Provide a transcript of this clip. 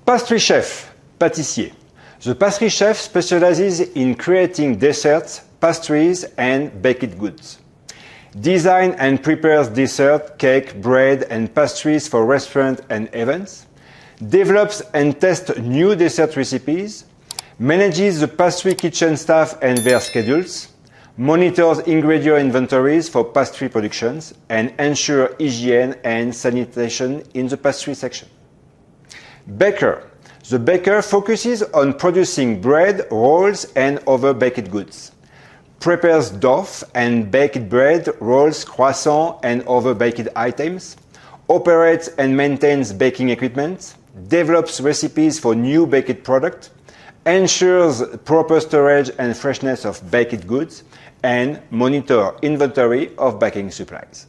Pastry chef, pâtissier. The pastry chef specializes in creating desserts, pastries, and baked goods. Design and prepares dessert, cake, bread, and pastries for restaurants and events. Develops and tests new dessert recipes. Manages the pastry kitchen staff and their schedules. Monitors ingredient inventories for pastry productions and ensures hygiene and sanitation in the pastry section. Baker. The baker focuses on producing bread, rolls, and other baked goods. Prepares dough and baked bread, rolls, croissants, and other baked items. Operates and maintains baking equipment. Develops recipes for new baked products. Ensures proper storage and freshness of baked goods. And monitor inventory of baking supplies.